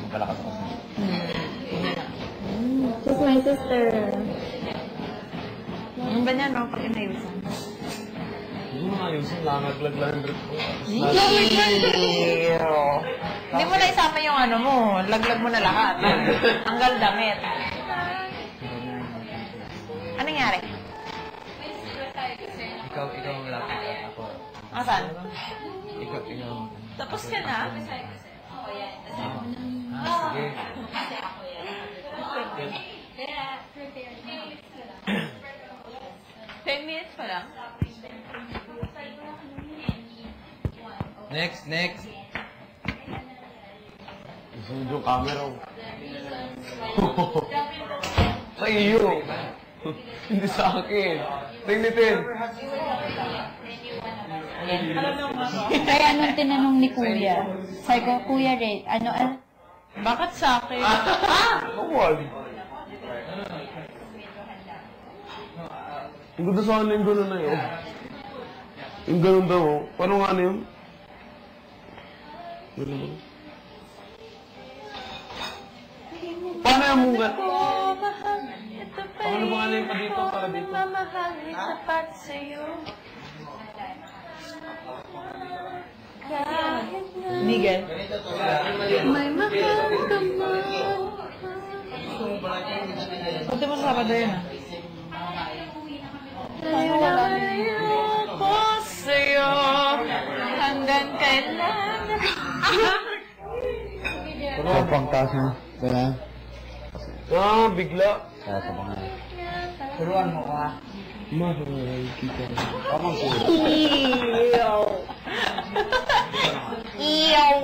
Magkalakas ako. She's my sister. Ano ba niya, no? Pag inayusan. Hindi mo ayusin, langaglag lang yung drip ko. Hindi mo na isama yung ano mo. Laglag mo na lahat. Hanggang damit. Anong nangyari? Ikaw ang lapit ako. Asan? Ikaw. Tapos ka na? Sige. 10 minutes pa lang. Next. Sunod yung camera. Sa iyo. Hindi sa akin. Tingnitin. Kaya anong tinanong ni Kuya? Sabi ko, Kuya Ray, ano? Bakit sa akin? Bawal. Ang ganda sa akin yung gano'n na yun. Yung gano'n daw. Paano nga ano yun? Gano'n ba? Paano yung mong gano'n? Paano ba nga yung pa dito para dito? Mamahali tapat sa'yo. Miguel. May mahal ka man. Pati mo sa Sabado yun, Layo ko sa'yo hanggang kailan. Sobrang taas na. Kaya? Bigla. Kaya pa nga. Turuan mo ko, ha? Mahal kita. Tamang puro. Iyaw. Iyaw.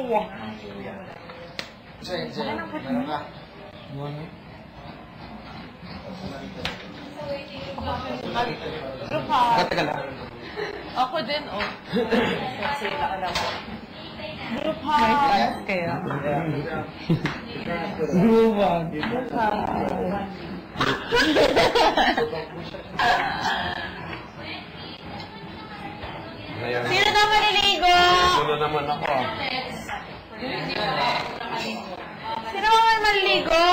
Meron ka? Ano? Teka lang. Ako din, oh. Sila ka lang. Group hug. May plans kaya? Group hug. Sino na maliligo? Sino naman ako? Sino naman maliligo?